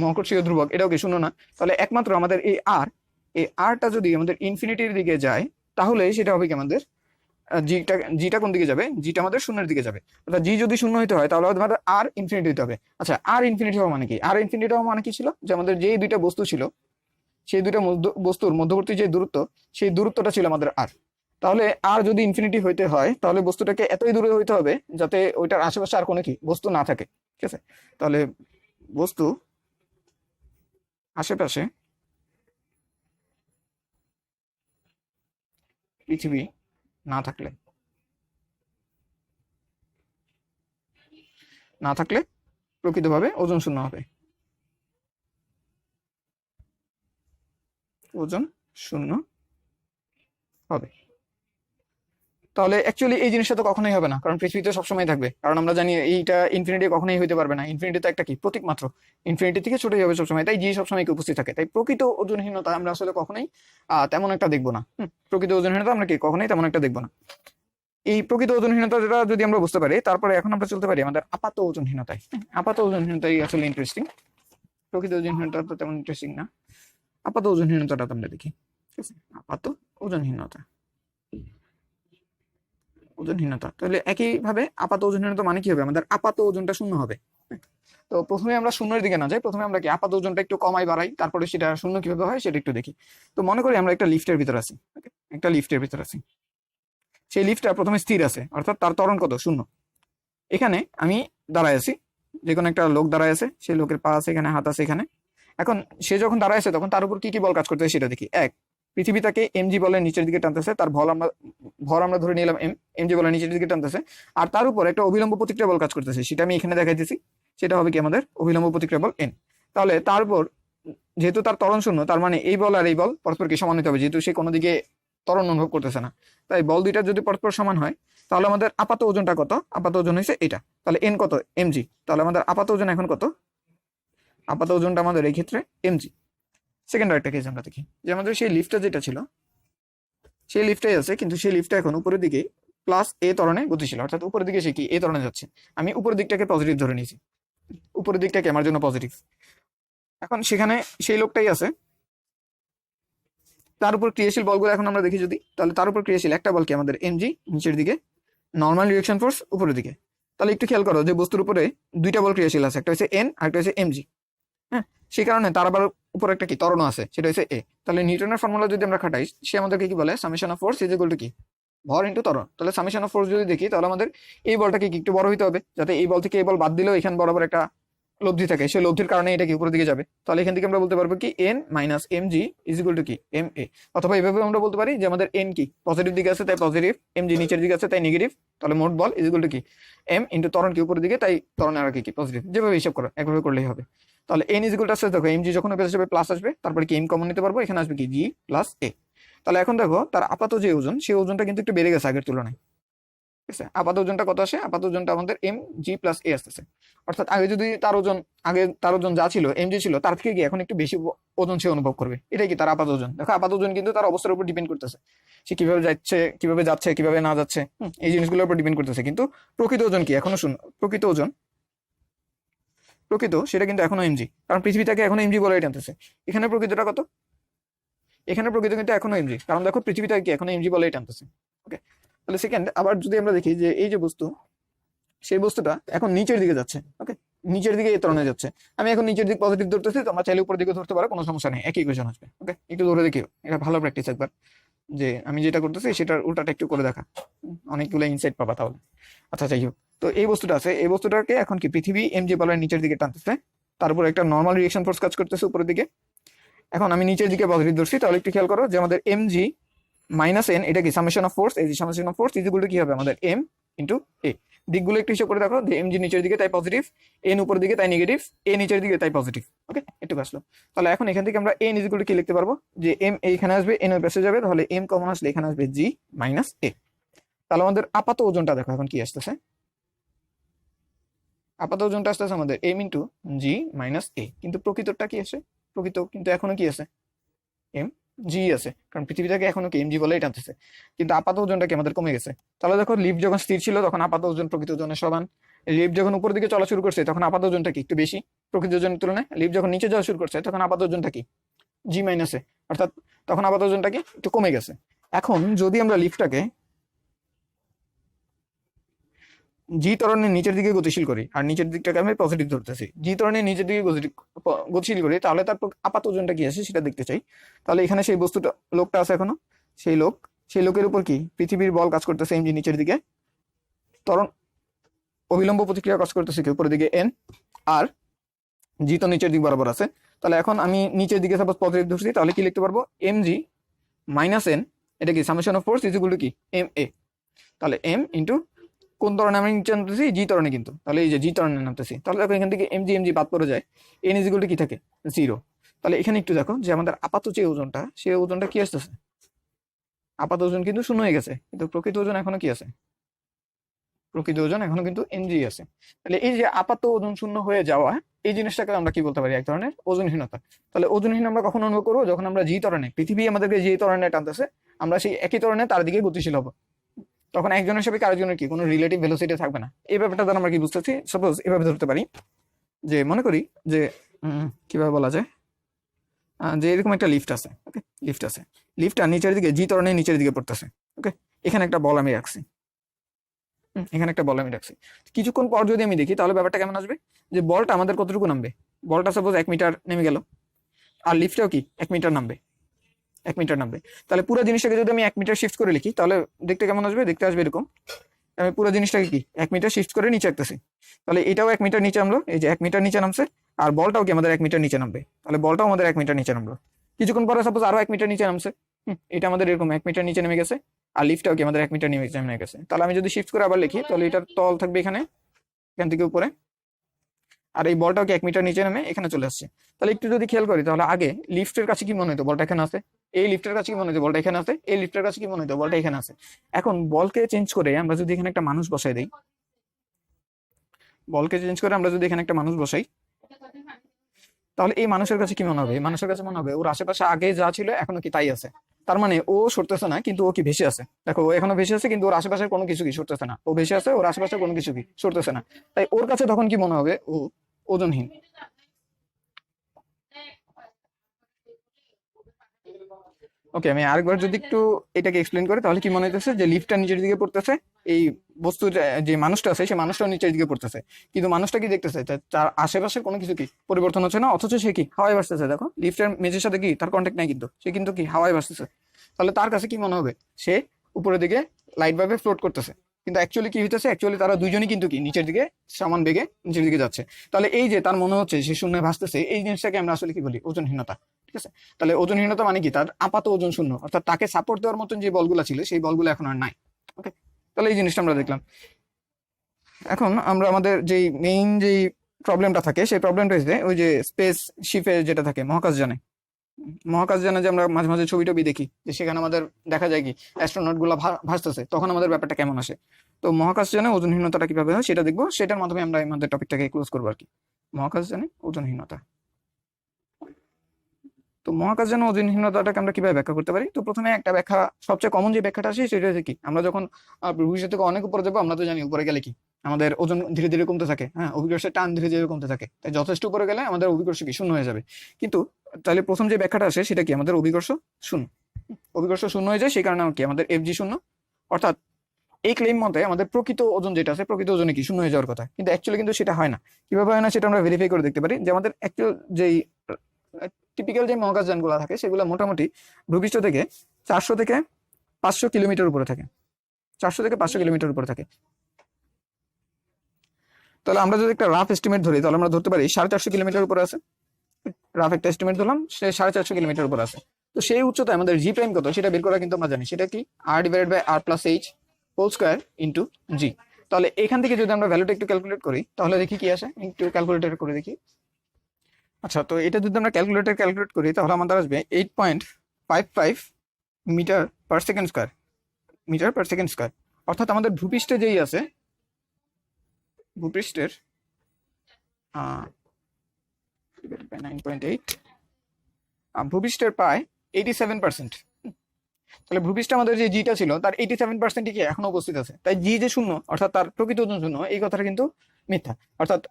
মহাকর্ষীয় ধ্রুবক এটাও কি শূন্য না। তাহলে একমাত্র আমাদের এই আরটা যদি আমাদের ইনফিনিটির দিকে যায় তাহলে সেটা হবে কি আমাদের জিটা। জিটা কোন দিকে যাবে? জিটা আমাদের শূন্যের দিকে যাবে। অর্থাৎ জি যদি শূন্য হতে হয় তাহলে আমাদের আর ইনফিনিটি হতে হবে। আচ্ছা, আর ইনফিনিটি হওয়া মানে কি? আর ইনফিনিটি হওয়া মানে কি ছিল? যে আমাদের যে দুইটা বস্তু ছিল সেই দুইটা বস্তুর মধ্যবর্তী যে দূরত্ব, সেই দূরত্বটা ছিল আমাদের আর। তাহলে আর যদি ইনফিনিটি হইতে হয় তাহলে বস্তুটাকে এতই দূরে হইতে হবে যাতে ওইটার আশেপাশে আর কোনো কি বস্তু না থাকে। ঠিক আছে, তাহলে বস্তু আশেপাশে পৃথিবী না থাকলে, প্রকৃতভাবে ওজন শূন্য হবে। ওজন শূন্য হবে। তাহলে অ্যাকচুয়ালি এই জিনিসটা তো কখনোই হবে না, কারণ পৃথিবীতে সবসময় থাকবে। কারণ আমরা জানি এইটা ইনফিনিটি কখনোই হইতে পারবে না, ইনফিনিটি তো একটা কি প্রতীক মাত্র, ইনফিনিটি থেকে ছোটই হবে সবসময়। তাই জি সবসময় কি উপস্থিত থাকে। তাই প্রকৃত ওজনহীনতা আমরা আসলে কখনোই তেমন একটা দেখবো না। প্রকৃত ওজনহীনতা আমরা কি কখনোই তেমন একটা দেখবো না। এই প্রকৃত ওজনহীনতা যেটা যদি আমরা বুঝতে পারি তারপরে এখন আমরা চলতে পারি আমাদের আপাত ওজনহীনতায়। আপাত ওজনহীনতাই আসলে ইন্টারেস্টিং, প্রকৃত ওজনহীনতা তো তেমন ইন্টারেস্টিং না। আপাত ওজনহীনতাটা আমরা দেখি। ঠিক আছে, আপাত ওজনহীনতা, ওজনহীনতা। তাহলে একইভাবে আপাত ওজনহীনতা মানে কি হবে? আমাদের আপাত ওজনটা শূন্য হবে। তো প্রথমে আমরা শূন্যের দিকে না যাই, প্রথমে আমরা কি আপাত ওজনটা একটু কমাই বাড়াই, তারপরে সেটা শূন্য কিভাবে হয় সেটা একটু দেখি। তো মনে করি আমরা একটা লিফটের ভিতর আছি, একটা লিফটের ভিতর আছি। সেই লিফটটা প্রথমে স্থির আছে, অর্থাৎ তার ত্বরণ কত? শূন্য। এখানে আমি দাঁড়ায় আছি, যে কোনো একটা লোক দাঁড়ায় আছে, সেই লোকের পা আছে এখানে, হাত আছে এখানে। এখন সে যখন দাঁড়ায় আছে তখন তার উপর কি কি বল কাজ করতেছে সেটা দেখি। এক, পৃথিবী তাকে এমজি বলের নিচের দিকে টানতেছে, তার ভর আমরা ধরে নিলাম এমজি বলের নিচের দিকে টানতেছে। আর তার উপর একটা অবিলম্ব প্রতিক্রিয়া বল কাজ করতেছে, সেটা আমি এখানে দেখাইতেছি। সেটা হবে কি আমাদের অবিলম্ব প্রতিক্রিয়া বল এন। তাহলে তারপর যেহেতু তার ত্বরণ শূন্য, তার মানে এই বল আর এই বল পরস্পরকে সমান হতে হবে, যেহেতু সে কোনো দিকে ত্বরণ অনুভব করতেছে না। তাই বল দুইটা যদি পরস্পর সমান হয় তাহলে আমাদের আপাত ওজনটা কত? আপাত ওজন হয়েছে এটা। তাহলে এন কত? এমজি। তাহলে আমাদের আপাত ওজন এখন কত? আপাত ওজনটা আমাদের এই ক্ষেত্রে এমজি। সেকেন্ড আরেকটা কেস আমরা দেখি, যে আমাদের সেই লিফটটা যেটা ছিল সেই লিফটাই আছে, কিন্তু সেই লিফটটা এখন উপরের দিকে প্লাস এ ত্বরণে গতিশীল, অর্থাৎ উপরের দিকে সে কি এ ত্বরণে যাচ্ছে। আমি উপরের দিকটাকে পজিটিভ ধরে নিয়েছি, উপরের দিকটাকে আমার জন্য পজিটিভ। এখন সেখানে সেই লোকটাই আছে, তার উপর ক্রিয়াশীল বলগুলো এখন আমরা দেখি যদি, তাহলে তার উপর ক্রিয়াশীল একটা বল কি আমাদের এমজি নিচের দিকে, নর্মাল রিঅ্যাকশন ফোর্স উপরের দিকে। তাহলে একটু খেয়াল করো যে বস্তুর উপরে দুইটা বল ক্রিয়াশীল আছে, একটা হচ্ছে এন আর একটা হচ্ছে এমজি। হ্যাঁ, সেই কারণে তার আবার উপর একটা কি ত্বরণ আছে, সেটা হচ্ছে এ। তাহলে নিউটনের ফর্মুলা যদি আমরা খাটাই, সে আমাদেরকে কি বলে? Summation of force is equal to কি ভর ইনটু ত্বরণ। তাহলে সামেশন অফ ফোর্স যদি দেখি তাহলে আমাদের এই বলটাকে কি একটু বড় হইতে হবে, যাতে এই বল থেকে এই বল বাদ দিলেও এখানে বরাবর একটা লব্ধি থাকে, সেই লব্ধির কারণে এটা কি উপরের দিকে যাবে। তাহলে এখান থেকে আমরা বলতে পারবো কি n minus M G is equal to কি এম এ। অথবা এইভাবে আমরা বলতে পারি যে আমাদের n কি পজিটিভ দিকে আছে তাই পজিটিভ, এম জি নিচের দিকে আছে তাই নেগেটিভ, তাহলে মোট বল ইজ ইকুয়াল টু কি এম ইন্টু ত্বরণ কি উপরের দিকে তাই ত্বরণের আর কি পজিটিভ। যেভাবে হিসাব করো একভাবে করলেই হবে। তাহলে n ইজ ইকুয়াল টু আসছে দেখো এম জি যখন ওকে আসবে প্লাস আসবে, তারপরে কি এম কমন নিতে পারবো, এখানে আসবে কি জি প্লাস এ। তাহলে এখন দেখো তার আপাত যে ওজন, সেই ওজনটা কিন্তু একটু বেড়ে গেছে আগের তুলনায়। ঠিক আছে, আপাত ওজনটা কত আসে, আপাত ওজনটা আমাদের এম জি প্লাস এ আসতেছে। অর্থাৎ আগে যদি তার ওজন যা ছিল এম জি ছিল, তার থেকে কি এখন একটু বেশি ওজন সে অনুভব করবে। এটাই কি তার আপাত ওজন। দেখো আপাত ওজন কিন্তু তার অবস্থার উপর ডিপেন্ড করতেছে, সে কিভাবে যাচ্ছে কিভাবে না যাচ্ছে, এই জিনিসগুলোর উপর ডিপেন্ড করতেছে। কিন্তু প্রকৃত ওজন কি এখনো শুন, প্রকৃত ওজন সেটা কিন্তু এখনো এমজি, কারণ পৃথিবীটাকে এখনো এমজি বলে টানতেছে। এখানে প্রকৃতটা কত, এখানে প্রকৃত কিন্তু এখনো এমজি, কারণ দেখো পৃথিবীটাকে এখনো এমজি বলে টানতেছে। ওকে, তাহলে সেকেন্ড আবার যদি আমরা দেখি যে এই যে বস্তু, সেই বস্তুটা এখন নিচের দিকে যাচ্ছে। ওকে, নিচের দিকে এই ত্বরণে যাচ্ছে। আমি এখন নিচের দিক পজিটিভ ধরতেছি, তোমরা চাইলে উপর দিকে ধরতে পারো, কোনো সমস্যা নেই, একই ইকুয়েশন আসবে। ওকে, একটু ধরে দেখিও, এটা ভালো প্র্যাকটিস একবার, যে আমি যেটা করতেছি সেটার উল্টাটা একটু করে দেখা, অনেকগুলো ইনসাইট পাবা তাহলে। আচ্ছা যাই হোক, তো এই বস্তুটা আছে, এই বস্তুটাকে এখন কি পৃথিবী এমজি বলয়ের নিচের দিকে টানতেছে, তারপর একটা নর্মাল রিয়েকশন ফোর্স কাজ করতেছে উপরের দিকে। এখন আমি নিচের দিকে পজিটিভ ধরছি, তাহলে একটু খেয়াল করো যে আমাদের এমজি মাইনাস এন, এটা কি সামেশন অফ ফোর্স, এই যে summation of force equal to কি হবে আমাদের এম ইন্টু এ। দিকগুলো একটু হিসাব করে দেখো, যে এম জি নিচের দিকে তাই পজিটিভ, এন উপরের দিকে তাই নেগেটিভ, এ নিচের দিকে তাই পজিটিভ। ওকে, একটু আসলো। তাহলে এখন এখান থেকে আমরা এন ইকুয়াল টু কি লিখতে পারবো, যে এম এইখানে আসবে, এন ওই পাশে যাবে, তাহলে এম কমন আসলে এখানে আসবে জি মাইনাস এ। তাহলে আমাদের আপাত ওজনটা দেখো এখন কি আসতেছে, আপাত ওজনটা আসতেছে আমাদের এম ইন্টু জি মাইনাস এ। কিন্তু প্রকৃতটা কি আছে, প্রকৃত কিন্তু এখনো কি আছে এম জি আছে, কারণ পৃথিবীটাকে এখনো কি এমজি বলেই টানতেছে। কিন্তু আপাত ওজনটা কি আমাদের কমে গেছে। তাহলে দেখো লিফট যখন স্থির ছিল তখন আপাত ওজন প্রকৃত ওজনের সমান, লিফট যখন উপর দিকে চলা শুরু করছে তখন আপাত ওজনটা কি একটু বেশি প্রকৃত ওজনের তুলনায়, লিফট যখন নিচে যাওয়া শুরু করছে তখন আপাত ওজনটা কি জি মাইনাসে, অর্থাৎ তখন আপাত ওজনটা কি একটু কমে গেছে। এখন যদি আমরা লিফটটাকে জি ত্বরণের নিচের দিকে গতিশীল করি, আর নিচের দিকটাকে আমি পজিটিভ ধরতেছি, জি ত্বরণের নিচের দিকে গতিশীল করি, তাহলে তার আপাত ওজনটা কি আছে সেটা দেখতে চাই। তাহলে এখানে সেই বস্তুটা লোকটা আছে এখনো, সেই লোকের উপর কি পৃথিবীর বল কাজ করতেছে এম জি নিচের দিকে, ত্বরণ অবিলম্ব প্রতিক্রিয়া কাজ করতেছে কি উপরের দিকে এন, আর জি তো নিচের দিক বরাবর আছে। তাহলে এখন আমি নিচের দিকে সাপোজ পজিটিভ ধরছি, তাহলে কি লিখতে পারবো এম জি মাইনাস এন, এটা কি summation of force is equal to কি এম এ। তাহলে এম ইন্টু কোন ত্বরণে আমি নিচে নামতেছি, জি ত্বরণে, কিন্তু তাহলে এই যে জি ত্বরণে নামতেছি, তাহলে দেখো এখান থেকে এম জি বাদ পড়ে যায়, এন ইজ ইকুয়াল টু কি থাকে জিরো। তাহলে এখানে একটু দেখো যে আমাদের আপাত যে ওজনটা, সেই ওজনটা কি আসতেছে, আপাত ওজন কিন্তু শূন্য হয়ে গেছে, কিন্তু প্রকৃত ওজন এখনো কি আছে, প্রকৃত ওজন এখনো কিন্তু এনজি আছে। তাহলে এই যে আপাত ওজন শূন্য হয়ে যাওয়া, এই জিনিসটাকে আমরা কি বলতে পারি, এক ধরনের ওজনহীনতা। তাহলে ওজনহীন আমরা কখন অনুভব করবো, যখন আমরা জি ত্বরণে, পৃথিবী আমাদেরকে যে ত্বরণে টানতেছে, আমরা সেই একই ত্বরণে তার দিকে গতিশীল হবো, তখন একজনের সাথে আরেকজনের কি কোনো রিলেটিভ ভেলোসিটি থাকবে না। এই ব্যাপারটা দ্বারা আমরা কি বুঝতেছি, সাপোজ এভাবে ধরতে পারি, যে মনে করি যে কিভাবে বলা যায়, যে এরকম একটা লিফট আছে। ওকে, লিফটটা নিচের দিকে জি ত্বরণে নিচের দিকে পড়তেছে। ওকে, এখানে একটা বল আমি রাখছি, কিছুক্ষণ পর যদি আমি দেখি তাহলে ব্যাপারটা কেমন আসবে, যে বলটা আমাদের কতটুকু নামবে, বলটা সাপোজ 1 মিটার নেমে গেল, আর লিফটটাও কি 1 মিটার নামবে, 1 মিটার নামবে। তাহলে পুরো জিনিসটাকে যদি আমি 1 মিটার শিফট করে লিখি, তাহলে দেখতে কেমন আসবে, দেখতে আসবে এরকম। আমি পুরো জিনিসটাকে কি 1 মিটার শিফট করে নিচে রাখতেছি, তাহলে এটাও 1 মিটার নিচে নামলো, এই যে 1 মিটার নিচে নামছে, আর বলটাও কি আমাদের 1 মিটার নিচে নামবে, তাহলে বলটাও আমাদের 1 মিটার নিচে নামলো। কিছুক্ষণ পরে সাপোজ আরো 1 মিটার নিচে নামছে, এটা আমাদের এরকম 1 মিটার নিচে নেমে গেছে, আর লিফটটাও কি আমাদের 1 মিটার নিচে নেমে গেছে। তাহলে আমি যদি শিফট করে আবার লিখি, তাহলে এটার তল থাকবে এখানে, এখান থেকে উপরে, আর এই বলটাও কি 1 মিটার নিচে নেমে এখানে চলে আসছে। তাহলে একটু যদি খেয়াল করি, তাহলে আগে লিফটের কাছে কি মনে হতো, বলটা এখানে আছে, এই লিফটের কাছে কি মনে হতো, বলটা এখানে আছে, এই লিফটের কাছে কি মনে হতো, বলটা এখানে আছে। এখন বলকে চেঞ্জ করে আমরা যদি এখানে একটা মানুষ বসাই দিই, তাহলে এই মানুষের কাছে কি মনে হবে, এই মানুষের কাছে মনে হবে ওর আশেপাশে আগে যা ছিল এখনো কি তাই আছে। তার মানে ও সরতেছে না, কিন্তু ও কি ভেসে আছে। দেখো ও এখনো ভেসে আছে, কিন্তু ওর আশেপাশের কোনো কিছু কি সরতেছে না, ও ভেসে আছে, ওর আশেপাশে কোনো কিছু কি সরতেছে না। তাই ওর কাছে তখন কি মনে হবে, ও ওজনহীন। ওকে, আমি আরেকবার যদি একটু এটাকে এক্সপ্লেন করি, তাহলে কি মনে হইতেছে যে লিফটটা নিচের দিকে পড়তেছে, এই বস্তু যে মানুষটা আছে সেই মানুষটাও নিচের দিকে পড়তেছে, কিন্তু মানুষটা কি দেখতেছে, তার আশেপাশের কোনো কিছু কি পরিবর্তন হচ্ছে না, অথচ সে কি হাওয়ায় ভাসতেছে। দেখো লিফটের মেঝের সাথে কি তার কন্ট্যাক্ট নাই, কিন্তু সে কিন্তু কি হাওয়ায় ভাসতেছে। তাহলে তার কাছে কি মনে হবে, সে উপরের দিকে লাইট ভাবে ফ্লোট করতেছে। কিন্তু অ্যাকচুয়ালি কি হইতেছে, অ্যাকচুয়ালি তারা দুইজনই কিন্তু কি নিচের দিকে সমান বেগে নিচের দিকে যাচ্ছে। তাহলে এই যে তার মনে হচ্ছে সে শূন্যে ভাসতেছে, এই জিনিসটাকে আমরা আসলে কি বলি, ওজনহীনতা। ঠিক আছে, তাহলে ওজনহীনতা মানে কি, তার আপাত ওজন শূন্য, অর্থাৎ তাকে সাপোর্ট দেওয়ার মতন যে বলগুলো ছিল সেই বলগুলো এখন আর নাই। ওকে, তাহলে এই জিনিসটা আমরা দেখলাম। এখন আমরা আমাদের যেই মেইন যেই প্রবলেমটা থাকে সেই প্রবলেমটা হচ্ছে ওই যে স্পেস শিপে যেটা থাকে মহাকাশযানে। মহাকাশযানে যে আমরা মাঝে মাঝে ছবি টবি দেখি, যে সেখানে আমাদের দেখা যায় কি অ্যাস্ট্রোনট গুলা ভাসতেছে, তখন আমাদের ব্যাপারটা কেমন আসে। তো মহাকাশযানে ওজনহীনতাটা কিভাবে হয় সেটা দেখবো, সেটার মাধ্যমে আমরা আমাদের টপিকটাকে ক্লোজ করবো আর কি। মহাকাশযানে ওজনহীনতা। তো মহাকাশযানে ওজনহীনতাটাকে আমরা কিভাবে ব্যাখ্যা করতে পারি? তো প্রথমে একটা ব্যাখ্যা, সবচেয়ে কমন যে ব্যাখ্যাটা আসে সেটা হচ্ছে কি, আমরা যখন ভবিষ্যৎ থেকে অনেক উপরে যাবো, আমরা তো জানি উপরে গেলে কি আমাদের ওজন ধীরে ধীরে কমতে থাকে, হ্যাঁ, অভিকর্ষের টান ধীরে ধীরে কমতে থাকে, তাই যথেষ্ট উপরে গেলে আমাদের অভিকর্ষ কি শূন্য হয়ে যাবে। কিন্তু তাহলে প্রথম যে ব্যাখ্যাটা আসে সেটা কি, আমাদের অভিকর্ষ শূন্য, অভিকর্ষ শূন্য হয়ে যায়, সেই কারণে কি আমাদের এফজি শূন্য। অর্থাৎ এই ক্লেম মতে আমাদের প্রকৃত ওজন যেটা আছে, প্রকৃত ওজনে কি শূন্য হয়ে যাওয়ার কথা, কিন্তু অ্যাকচুয়ালি কিন্তু সেটা হয় না। কিভাবে হয় না সেটা আমরা ভেরিফাই করে দেখতে পারি, যে আমাদের অ্যাকচুয়াল যেই টিপিক্যাল যে মহাকাশযানগুলো থাকে সেগুলো মোটামুটি ভূপৃষ্ঠ থেকে 400 থেকে 500 কিলোমিটার উপরে থাকে, 400 থেকে 500 কিলোমিটার উপরে থাকে। তাহলে আমরা যদি একটা রাফ এস্টিমেট ধরি, তাহলে আমরা ধরতে পারি 450 কিলোমিটার উপরে আছে। রাফ একটা এস্টিমেট ধরলাম, সে 450 কিলোমিটার উপরে আছে। তো সেই উচ্চতায় আমাদের জি প্রাইম কত সেটা বের করা কিন্তু আমরা জানি, সেটা কি r/r+h whole square into G. তাহলে এখান থেকে যদি আমরা ভ্যালুটা একটু ক্যালকুলেট করি তাহলে দেখি কি আসে, একটু ক্যালকুলেটর করে দেখি। আচ্ছা, তো এটা যদি আমরা ক্যালকুলেট করি তাহলে আমাদের আসবে 8.55 metre per second square, metre per second square. অর্থাৎ আমাদের ভূপৃষ্ঠে যেই আছে, ভূপৃষ্ঠের 9.8, ভূপৃষ্ঠের প্রায় 87%। তাহলে ভূপৃষ্ঠে আমাদের যে জিটা ছিল তার 87% কি এখনো উপস্থিত আছে, তাই জি যে শূন্য অর্থাৎ তার প্রকৃত ওজন শূন্য, এই কথাটা কিন্তু মিথ্যা। অর্থাৎ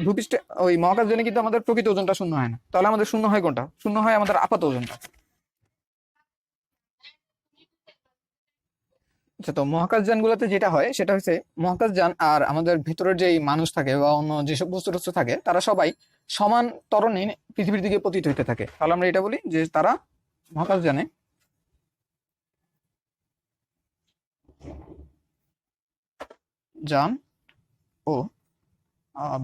ভূপৃষ্ঠে ওই মহাকাশযানে কিন্তু আমাদের প্রকৃত ওজনটা শূন্য হয় না। তাহলে আমাদের শূন্য হয় কোনটা, শূন্য হয় আমাদের আপাত ওজনটা। আচ্ছা, তো মহাকাশযানগুলোতে যেটা হয় সেটা হচ্ছে, মহাকাশযান আর আমাদের ভেতরের যেই মানুষ থাকে বা অন্য যেসব বস্তু টস্তু থাকে তারা সবাই সমান ত্বরণে পৃথিবীর দিকে পতিত হইতে থাকে। তাহলে আমরা এটা বলি যে তারা মহাকাশযানে যান ও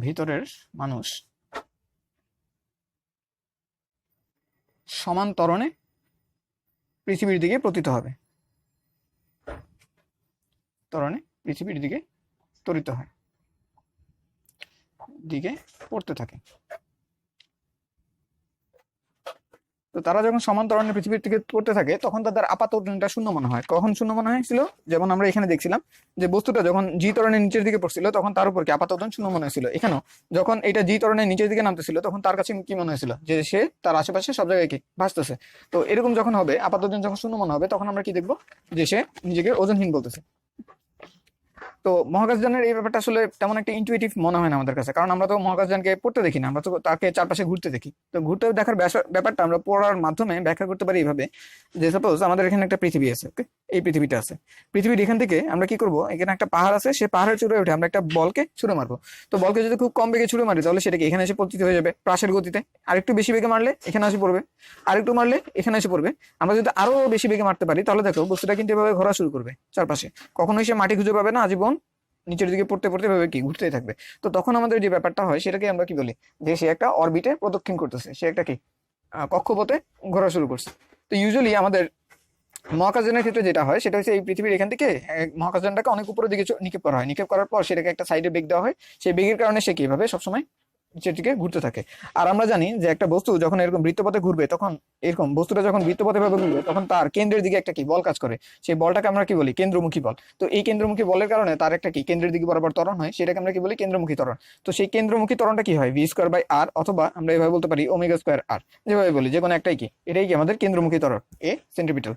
ভিতরের মানুষ সমান ত্বরণে পৃথিবীর দিকে পতিত হবে, ত্বরণে পৃথিবীর দিকে ত্বরিত হয়, দিকে পড়তে থাকে। তো তারা যখন সমান ত্বরণে পৃথিবীর দিকে পড়তে থাকে তখন তাদের আপাত ওজনটা শূন্য মনে হয়। কখন শূন্য মনে হয়েছিল, যেমন আমরা এখানে দেখছিলাম যে বস্তুটা যখন জি ত্বরণের নিচের দিকে পড়ছিল তখন তার উপর কি আপাত ওজন শূন্য মনে হয়েছিল। এখানেও যখন এটা জি ত্বরণের নিচের দিকে নামতেছিল তখন তার কাছে কি মনে হয়েছিল, যে সে তার আশেপাশে সব জায়গায় কি ভাসতেছে। তো এরকম যখন হবে, আপাত ওজন যখন শূন্য মনে হবে, তখন আমরা কি দেখবো, যে সে নিজেকে ওজনহীন বলতেছে। তো মহাকাশযানের এই ব্যাপারটা আসলে তেমন একটা ইনটুইটিভ মনে হয় না আমাদের কাছে, কারণ আমরা তো মহাকাশযানকে পড়তে দেখি না, আমরা তো তাকে চারপাশে ঘুরতে দেখি। তো ঘুরতে দেখার ব্যাপারটা আমরা পড়ার মাধ্যমে ব্যাখ্যা করতে পারি এইভাবে, যে সাপোজ আমাদের এখানে একটা পৃথিবী আছে, ওকে, এই পৃথিবীটা আছে। পৃথিবীর এখান থেকে আমরা কি করব, এখানে একটা পাহাড় আছে, সেই পাহাড়ের চূড়ায় উঠে আমরা একটা বলকে ছুড়ে মারবো। তো বলকে যদি খুব কম বেগে ছুড়ে মারি তাহলে সেটাকে এখানে এসে পতিত হয়ে যাবে প্রাসের গতিতে। আরেকটু বেশি বেগে মারলে এখানে এসে পড়বে, আরেকটু মারলে এখানে এসে পড়বে। আমরা যদি আরো বেশি বেগে মারতে পারি তাহলে দেখো বস্তুটা কিন্তু এভাবে ঘোরা শুরু করবে চারপাশে, কখনোই সে মাটি খুঁজে পাবে না, আজীবন নিচের দিকে পড়তে পড়তে ভাবে কি ঘুরতেই থাকবে। তো তখন আমাদের যে ব্যাপারটা হয় সেটাকে আমরা কি বলি, যে সে একটা অরবিটে প্রদক্ষিণ করতেছে, সে একটা কি কক্ষপথে ঘোরা শুরু করছে। তো ইউজুয়ালি আমাদের মহাকাশযানের ক্ষেত্রে যেটা হয় সেটা হচ্ছে, এই পৃথিবীর এখান থেকে মহাকাশযানটাকে অনেক উপরের দিকে নিক্ষেপ করা হয়, নিক্ষেপ করার পর সেটাকে একটা সাইডে বেগ দেওয়া হয়, সেই বেগের কারণে সে কিভাবে সবসময় নিচের দিকে ঘুরতে থাকে। আর আমরা জানি যে একটা বস্তু যখন এরকম বৃত্তপথে ঘুরবে, তখন এরকম বস্তুটা যখন বৃত্তপথে ভাবে ঘুরবে তখন তার কেন্দ্রের দিকে একটা কি বল কাজ করে, সেই বলটাকে আমরা কি বলি, কেন্দ্রমুখী বল। তো এই কেন্দ্রমুখী বলের কারণে তার একটা কি কেন্দ্রের দিকে বরাবর ত্বরণ হয়, সেটাকে আমরা কি বলি, কেন্দ্রমুখী ত্বরণ। তো সেই কেন্দ্রমুখী ত্বরণটা কি হয়, v²/r, অথবা আমরা এভাবে বলতে পারি ω²r, যেভাবে বলি যে কোনো একটাই কি, এটাই কি আমাদের কেন্দ্রমুখী ত্বরণ, এ সেন্ট্রিপিটাল।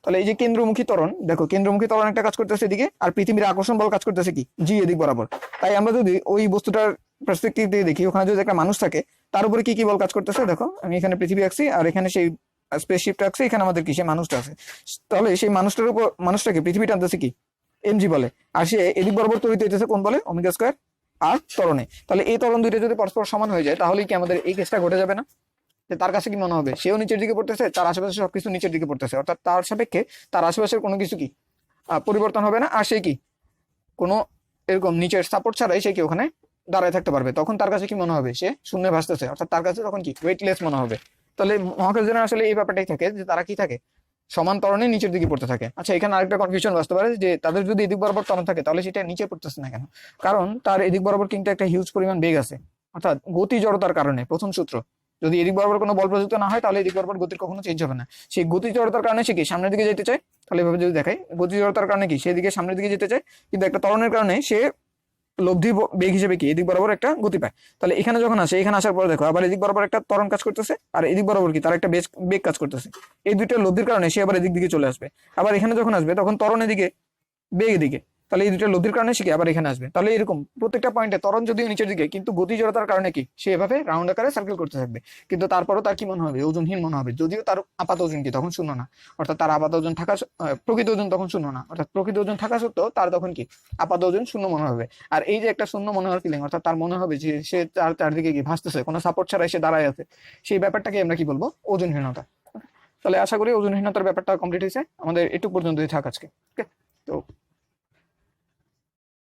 তাহলে এই যে কেন্দ্রমুখী ত্বরণ, দেখো কেন্দ্রমুখী ত্বরণ একটা কাজ করতেছে এদিকে, আর পৃথিবীর আকর্ষণ বল কাজ করতেছে কি, জি এদিক বরাবর। তাই আমরা যদি ওই বস্তুটার পার্সপেক্টিভ দিয়ে দেখি, ওখানে যদি একটা মানুষ থাকে তার উপরে কি কি বল কাজ করতেছে, দেখো আমি এখানে পৃথিবী আঁকছি আর এখানে সেই স্পেসশিপটা আঁকছি, এখানে আমাদের কি সেই মানুষটা আছে। তাহলে সেই মানুষটার উপর, মানুষটাকে পৃথিবী টানতেছে কি, এমজি বলে, আর সে এদিক বরাবর ত্বরিত হইতেছে কোন বলে, ω² আর ত্বরণে। তাহলে এই ত্বরণ দুইটা যদি পরস্পর সমান হয়ে যায় তাহলে কি আমাদের এই কেসটা ঘটে যাবে না, যে তার কাছে কি মনে হবে, সেও নিচের দিকে পড়তেছে, তার আশেপাশে সবকিছু নিচের দিকে পড়তেছে, অর্থাৎ তার সাপেক্ষে তার আশেপাশের কোনো কিছু কি পরিবর্তন হবে না, আর সে কি কোনো এরকম নিচের সাপোর্ট ছাড়াই সে কি ওখানে দাঁড়ায় থাকতে পারবে, তখন তার কাছে কি মনে হবে, সে শূন্যে ভাসতেছে, অর্থাৎ তার কাছে তখন কি ওয়েটলেস মনে হবে। তাহলে মহাকাশযানে আসলে এই ব্যাপারটাই থাকে যে তারা কি থাকে, সমান ত্বরণে নিচের দিকে পড়তে থাকে। আচ্ছা, এখানে আরেকটা কনফিউশন আসতে পারে যে তাদের যদি এদিক বরাবর ত্বরণ থাকে তাহলে সেটা নিচে পড়তেছে না কেন? কারণ তার এদিক বরাবর কিন্তু একটা হিউজ পরিমাণ বেগ আছে, অর্থাৎ গতি জড়তার কারণে। প্রথম সূত্র, যদি এদিক বরাবর কোনো বল প্রযুক্ত না হয় তাহলে এদিক বরাবর গতির কখনো চেঞ্জ হবে না। সেই গতি জড়তার কারণে সে কি সামনের দিকে যেতে চায়, তাহলে এভাবে যদি দেখাই, গতি জড়তার কারণে কি সেদিকে সামনের দিকে যেতে চায়, কিন্তু একটা ত্বরণের কারণে সে লব্ধি বেগ হিসেবে কি এদিক বরাবর একটা গতি পায়। তাহলে এখানে যখন আসে, এখানে আসার পর দেখো আবার এদিক বরাবর একটা ত্বরণ কাজ করতেছে, আর এদিক বরাবর কি তার একটা বেগ কাজ করতেছে। এই দুইটা লব্ধির কারণে সে আবার এদিক দিকে চলে আসবে। আবার এখানে যখন আসবে তখন ত্বরণ এদিকে, বেগ এদিকে, তাহলে এই দুইটা লব্ধির কারণে সে কি আবার এখানে আসবে। তাহলে এরকম প্রত্যেকটা পয়েন্টে ত্বরণ যদিও নিচের দিকে, কিন্তু গতি জড়তার কারণে কি সে এভাবে রাউন্ড আকারে সার্কেল করতে থাকবে। কিন্তু তারপরও তার কি মনে হবে, ওজনহীন মনে হবে, যদিও তার আপাত ওজন কি তখন শূন্য না, অর্থাৎ তার আপাত ওজন থাকা প্রকৃত ওজন তখন শূন্য না, অর্থাৎ প্রকৃত ওজন থাকা সত্ত্বেও তার তখন কি আপাত ওজন শূন্য মনে হবে। আর এই যে একটা শূন্য মনে হওয়ার ফিলিং, অর্থাৎ তার মনে হবে যে সে তার চারদিকে কি ভাসতেছে, কোনো সাপোর্ট ছাড়াই সে দাঁড়ায় আছে, সেই ব্যাপারটাকে আমরা কি বলবো, ওজনহীনতা। তাহলে আশা করি ওজনহীনতার ব্যাপারটা কমপ্লিট হয়েছে, আমাদের এটুকু পর্যন্তই থাক আজকে। ওকে, তো